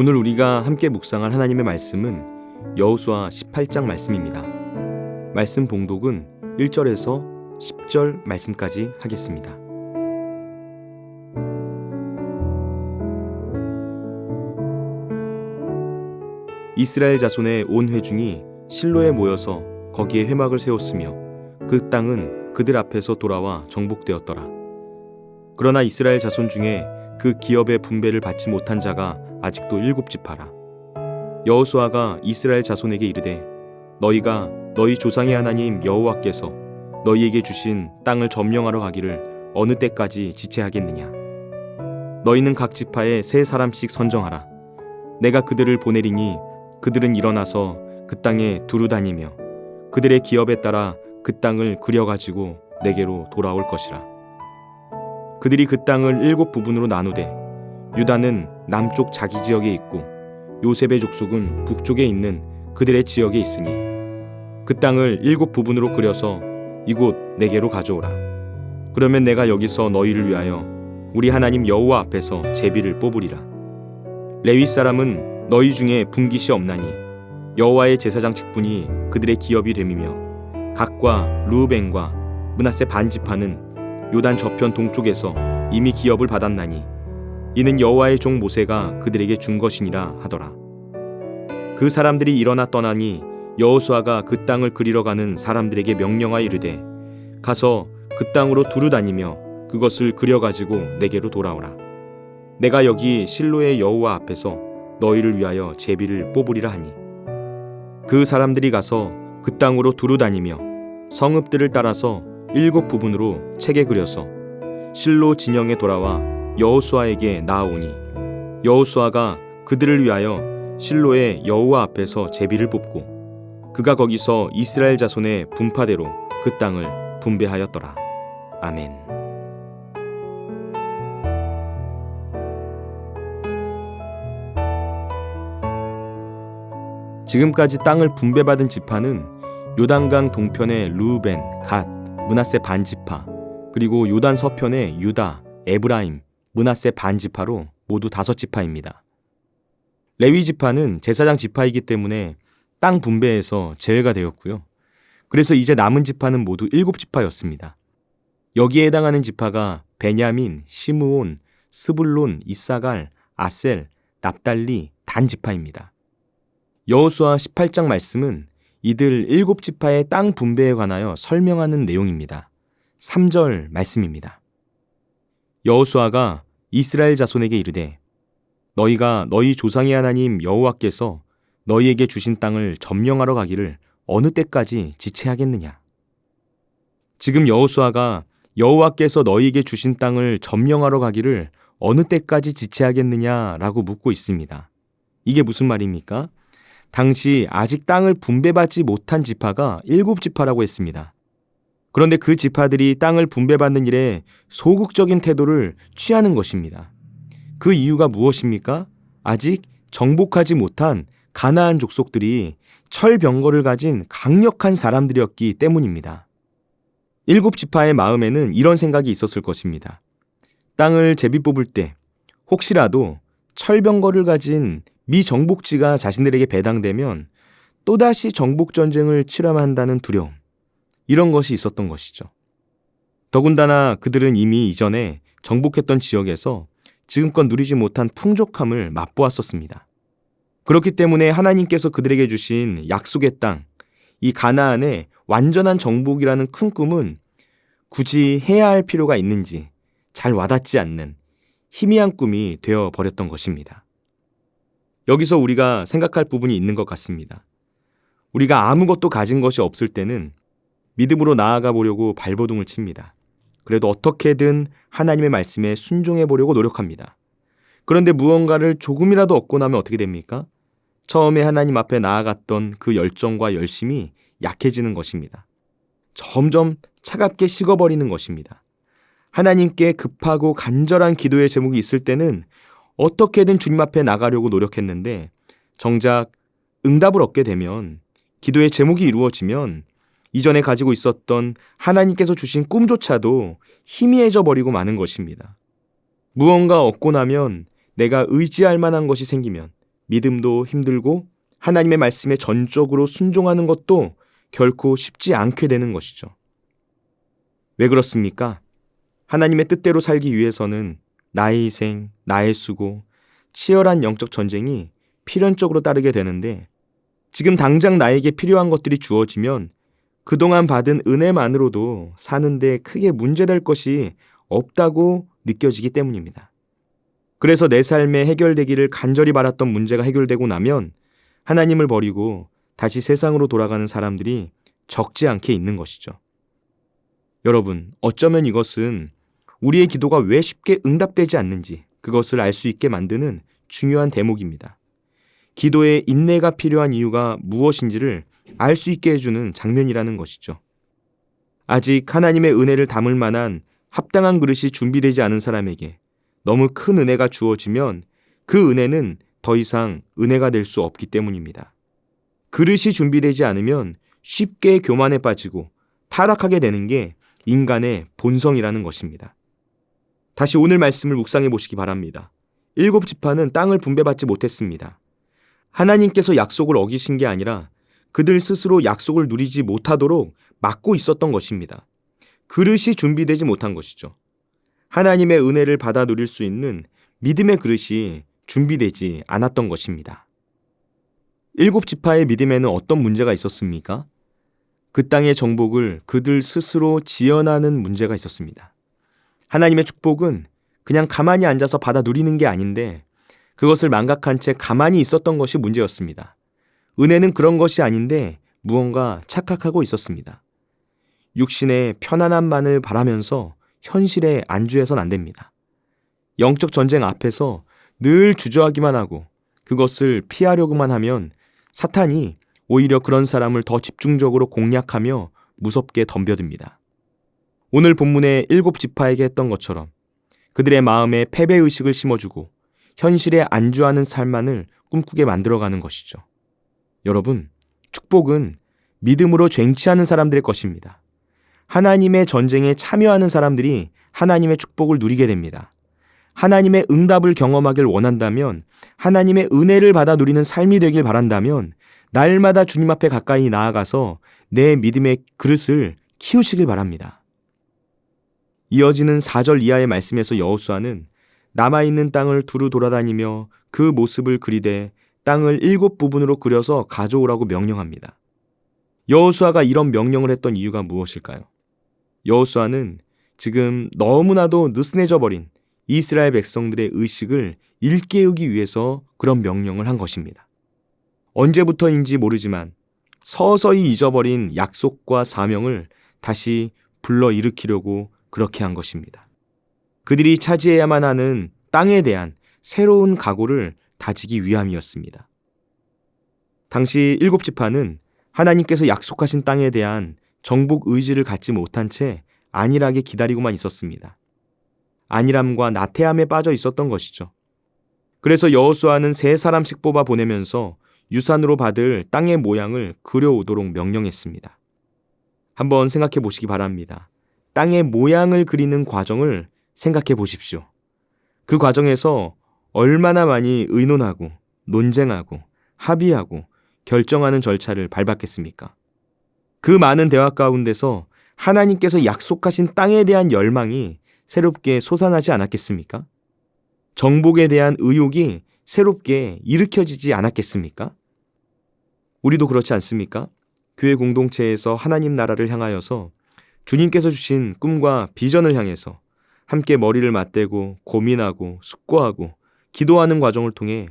오늘 우리가 함께 묵상할 하나님의 말씀은 여호수아 18장 말씀입니다. 말씀 봉독은 1절에서 10절 말씀까지 하겠습니다. 이스라엘 자손의 온 회중이 실로에 모여서 거기에 회막을 세웠으며 그 땅은 그들 앞에서 돌아와 정복되었더라. 그러나 이스라엘 자손 중에 그 기업의 분배를 받지 못한 자가 아직도 7지파라. 여호수아가 이스라엘 자손에게 이르되 너희가 너희 조상의 하나님 여호와께서 너희에게 주신 땅을 점령하러 가기를 어느 때까지 지체하겠느냐. 너희는 각 지파에 3사람씩 선정하라. 내가 그들을 보내리니 그들은 일어나서 그 땅에 두루 다니며 그들의 기업에 따라 그 땅을 그려가지고 내게로 돌아올 것이라. 그들이 그 땅을 7부분으로 나누되 유다는 남쪽 자기 지역에 있고 요셉의 족속은 북쪽에 있는 그들의 지역에 있으니 그 땅을 7부분으로 그려서 이곳 내게로 가져오라. 그러면 내가 여기서 너희를 위하여 우리 하나님 여호와 앞에서 제비를 뽑으리라. 레위 사람은 너희 중에 분깃이 없나니 여호와의 제사장 직분이 그들의 기업이 됨이며 각과 르우벤과 므낫세 반지파는 요단 저편 동쪽에서 이미 기업을 받았나니 이는 여호와의 종 모세가 그들에게 준 것이니라 하더라. 그 사람들이 일어나 떠나니 여호수아가 그 땅을 그리러 가는 사람들에게 명령하여 이르되 가서 그 땅으로 두루 다니며 그것을 그려가지고 내게로 돌아오라. 내가 여기 실로의 여호와 앞에서 너희를 위하여 제비를 뽑으리라 하니 그 사람들이 가서 그 땅으로 두루 다니며 성읍들을 따라서 7부분으로 책에 그려서 실로 진영에 돌아와 여호수아에게 나아오니 여호수아가 그들을 위하여 실로의 여호와 앞에서 제비를 뽑고 그가 거기서 이스라엘 자손의 분파대로 그 땅을 분배하였더라. 아멘. 지금까지 땅을 분배받은 지파는 요단강 동편의 르우벤, 갓, 므낫세 반지파, 그리고 요단 서편의 유다, 에브라임, 므낫세 반지파로 모두 5지파입니다. 레위 지파는 제사장 지파이기 때문에 땅 분배에서 제외가 되었고요. 그래서 이제 남은 지파는 모두 7지파였습니다. 여기에 해당하는 지파가 베냐민, 시므온, 스불론, 이사갈, 아셀, 납달리, 단 지파입니다. 여호수아 18장 말씀은 이들 7지파의 땅 분배에 관하여 설명하는 내용입니다. 3절 말씀입니다. 여호수아가 이스라엘 자손에게 이르되 너희가 너희 조상의 하나님 여호와께서 너희에게 주신 땅을 점령하러 가기를 어느 때까지 지체하겠느냐. 지금 여호수아가 여호와께서 너희에게 주신 땅을 점령하러 가기를 어느 때까지 지체하겠느냐라고 묻고 있습니다. 이게 무슨 말입니까? 당시 아직 땅을 분배받지 못한 지파가 7지파라고 했습니다. 그런데 그 지파들이 땅을 분배받는 일에 소극적인 태도를 취하는 것입니다. 그 이유가 무엇입니까? 아직 정복하지 못한 가나안 족속들이 철병거를 가진 강력한 사람들이었기 때문입니다. 7지파의 마음에는 이런 생각이 있었을 것입니다. 땅을 제비 뽑을 때 혹시라도 철병거를 가진 미정복지가 자신들에게 배당되면 또다시 정복전쟁을 치러야 한다는 두려움, 이런 것이 있었던 것이죠. 더군다나 그들은 이미 이전에 정복했던 지역에서 지금껏 누리지 못한 풍족함을 맛보았었습니다. 그렇기 때문에 하나님께서 그들에게 주신 약속의 땅, 이 가나안의 완전한 정복이라는 큰 꿈은 굳이 해야 할 필요가 있는지 잘 와닿지 않는 희미한 꿈이 되어버렸던 것입니다. 여기서 우리가 생각할 부분이 있는 것 같습니다. 우리가 아무것도 가진 것이 없을 때는 믿음으로 나아가 보려고 발버둥을 칩니다. 그래도 어떻게든 하나님의 말씀에 순종해 보려고 노력합니다. 그런데 무언가를 조금이라도 얻고 나면 어떻게 됩니까? 처음에 하나님 앞에 나아갔던 그 열정과 열심이 약해지는 것입니다. 점점 차갑게 식어버리는 것입니다. 하나님께 급하고 간절한 기도의 제목이 있을 때는 어떻게든 주님 앞에 나가려고 노력했는데 정작 응답을 얻게 되면, 기도의 제목이 이루어지면 이전에 가지고 있었던 하나님께서 주신 꿈조차도 희미해져 버리고 마는 것입니다. 무언가 얻고 나면, 내가 의지할 만한 것이 생기면, 믿음도 힘들고 하나님의 말씀에 전적으로 순종하는 것도 결코 쉽지 않게 되는 것이죠. 왜 그렇습니까? 하나님의 뜻대로 살기 위해서는 나의 희생, 나의 수고, 치열한 영적 전쟁이 필연적으로 따르게 되는데 지금 당장 나에게 필요한 것들이 주어지면 그동안 받은 은혜만으로도 사는데 크게 문제될 것이 없다고 느껴지기 때문입니다. 그래서 내 삶에 해결되기를 간절히 바랐던 문제가 해결되고 나면 하나님을 버리고 다시 세상으로 돌아가는 사람들이 적지 않게 있는 것이죠. 여러분, 어쩌면 이것은 우리의 기도가 왜 쉽게 응답되지 않는지 그것을 알 수 있게 만드는 중요한 대목입니다. 기도에 인내가 필요한 이유가 무엇인지를 알 수 있게 해주는 장면이라는 것이죠. 아직 하나님의 은혜를 담을 만한 합당한 그릇이 준비되지 않은 사람에게 너무 큰 은혜가 주어지면 그 은혜는 더 이상 은혜가 될 수 없기 때문입니다. 그릇이 준비되지 않으면 쉽게 교만에 빠지고 타락하게 되는 게 인간의 본성이라는 것입니다. 다시 오늘 말씀을 묵상해 보시기 바랍니다. 7지파는 땅을 분배받지 못했습니다. 하나님께서 약속을 어기신 게 아니라 그들 스스로 약속을 누리지 못하도록 막고 있었던 것입니다. 그릇이 준비되지 못한 것이죠. 하나님의 은혜를 받아 누릴 수 있는 믿음의 그릇이 준비되지 않았던 것입니다. 7지파의 믿음에는 어떤 문제가 있었습니까? 그 땅의 정복을 그들 스스로 지연하는 문제가 있었습니다. 하나님의 축복은 그냥 가만히 앉아서 받아 누리는 게 아닌데 그것을 망각한 채 가만히 있었던 것이 문제였습니다. 은혜는 그런 것이 아닌데 무언가 착각하고 있었습니다. 육신의 편안함만을 바라면서 현실에 안주해선 안 됩니다. 영적 전쟁 앞에서 늘 주저하기만 하고 그것을 피하려고만 하면 사탄이 오히려 그런 사람을 더 집중적으로 공략하며 무섭게 덤벼듭니다. 오늘 본문의 7지파에게 했던 것처럼 그들의 마음에 패배의식을 심어주고 현실에 안주하는 삶만을 꿈꾸게 만들어가는 것이죠. 여러분, 축복은 믿음으로 쟁취하는 사람들의 것입니다. 하나님의 전쟁에 참여하는 사람들이 하나님의 축복을 누리게 됩니다. 하나님의 응답을 경험하길 원한다면, 하나님의 은혜를 받아 누리는 삶이 되길 바란다면 날마다 주님 앞에 가까이 나아가서 내 믿음의 그릇을 키우시길 바랍니다. 이어지는 4절 이하의 말씀에서 여호수아는 남아있는 땅을 두루 돌아다니며 그 모습을 그리되 땅을 7부분으로 그려서 가져오라고 명령합니다. 여호수아가 이런 명령을 했던 이유가 무엇일까요? 여호수아는 지금 너무나도 느슨해져 버린 이스라엘 백성들의 의식을 일깨우기 위해서 그런 명령을 한 것입니다. 언제부터인지 모르지만 서서히 잊어버린 약속과 사명을 다시 불러일으키려고 그렇게 한 것입니다. 그들이 차지해야만 하는 땅에 대한 새로운 각오를 다지기 위함이었습니다. 당시 7지파는 하나님께서 약속하신 땅에 대한 정복 의지를 갖지 못한 채 안일하게 기다리고만 있었습니다. 안일함과 나태함에 빠져 있었던 것이죠. 그래서 여호수아는 3사람씩 뽑아 보내면서 유산으로 받을 땅의 모양을 그려오도록 명령했습니다. 한번 생각해 보시기 바랍니다. 땅의 모양을 그리는 과정을 생각해 보십시오. 그 과정에서 얼마나 많이 의논하고 논쟁하고 합의하고 결정하는 절차를 밟았겠습니까? 그 많은 대화 가운데서 하나님께서 약속하신 땅에 대한 열망이 새롭게 솟아나지 않았겠습니까? 정복에 대한 의욕이 새롭게 일으켜지지 않았겠습니까? 우리도 그렇지 않습니까? 교회 공동체에서 하나님 나라를 향하여서 주님께서 주신 꿈과 비전을 향해서 함께 머리를 맞대고 고민하고 숙고하고 기도하는 과정을 통해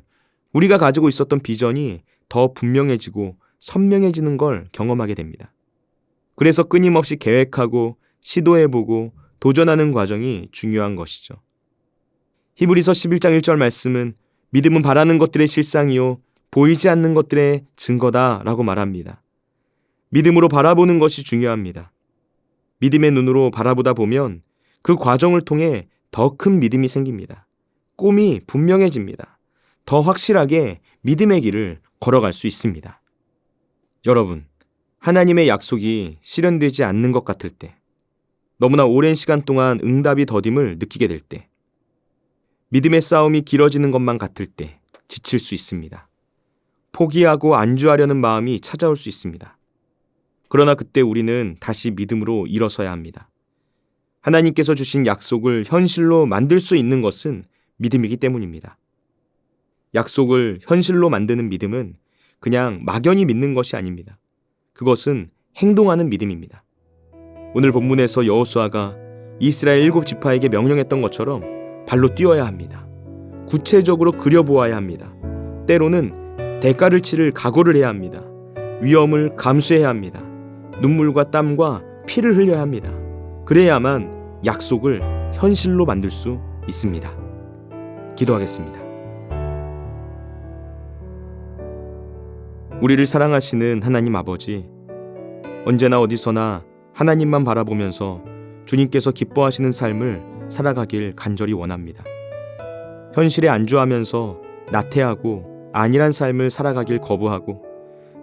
우리가 가지고 있었던 비전이 더 분명해지고 선명해지는 걸 경험하게 됩니다. 그래서 끊임없이 계획하고 시도해보고 도전하는 과정이 중요한 것이죠. 히브리서 11장 1절 말씀은 믿음은 바라는 것들의 실상이요 보이지 않는 것들의 증거다 라고 말합니다. 믿음으로 바라보는 것이 중요합니다. 믿음의 눈으로 바라보다 보면 그 과정을 통해 더 큰 믿음이 생깁니다. 꿈이 분명해집니다. 더 확실하게 믿음의 길을 걸어갈 수 있습니다. 여러분, 하나님의 약속이 실현되지 않는 것 같을 때, 너무나 오랜 시간 동안 응답이 더딤을 느끼게 될 때, 믿음의 싸움이 길어지는 것만 같을 때 지칠 수 있습니다. 포기하고 안주하려는 마음이 찾아올 수 있습니다. 그러나 그때 우리는 다시 믿음으로 일어서야 합니다. 하나님께서 주신 약속을 현실로 만들 수 있는 것은 믿음이기 때문입니다. 약속을 현실로 만드는 믿음은 그냥 막연히 믿는 것이 아닙니다. 그것은 행동하는 믿음입니다. 오늘 본문에서 여호수아가 이스라엘 7지파에게 명령했던 것처럼 발로 뛰어야 합니다. 구체적으로 그려보아야 합니다. 때로는 대가를 치를 각오를 해야 합니다. 위험을 감수해야 합니다. 눈물과 땀과 피를 흘려야 합니다. 그래야만 약속을 현실로 만들 수 있습니다. 기도하겠습니다. 우리를 사랑하시는 하나님 아버지, 언제나 어디서나 하나님만 바라보면서 주님께서 기뻐하시는 삶을 살아가길 간절히 원합니다. 현실에 안주하면서 나태하고 안일한 삶을 살아가길 거부하고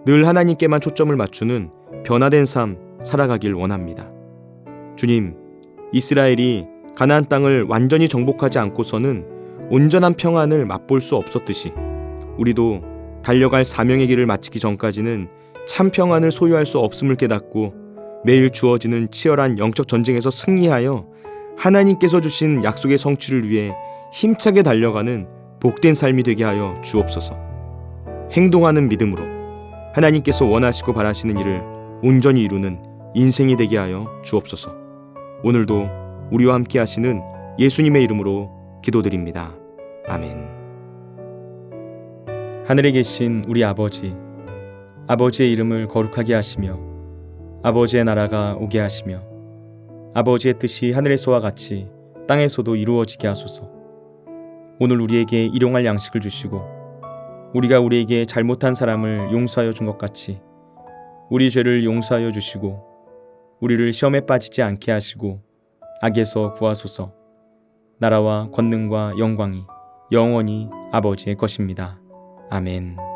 늘 하나님께만 초점을 맞추는 변화된 삶 살아가길 원합니다. 주님, 이스라엘이 가나안 땅을 완전히 정복하지 않고서는 온전한 평안을 맛볼 수 없었듯이 우리도 달려갈 사명의 길을 마치기 전까지는 참 평안을 소유할 수 없음을 깨닫고 매일 주어지는 치열한 영적 전쟁에서 승리하여 하나님께서 주신 약속의 성취를 위해 힘차게 달려가는 복된 삶이 되게 하여 주옵소서. 행동하는 믿음으로 하나님께서 원하시고 바라시는 일을 온전히 이루는 인생이 되게 하여 주옵소서. 오늘도 우리와 함께 하시는 예수님의 이름으로 기도드립니다. 아멘. 하늘에 계신 우리 아버지, 아버지의 이름을 거룩하게 하시며 아버지의 나라가 오게 하시며 아버지의 뜻이 하늘에서와 같이 땅에서도 이루어지게 하소서. 오늘 우리에게 일용할 양식을 주시고 우리가 우리에게 잘못한 사람을 용서하여 준 것 같이 우리 죄를 용서하여 주시고 우리를 시험에 빠지지 않게 하시고 악에서 구하소서. 나라와 권능과 영광이 영원히 아버지의 것입니다. 아멘.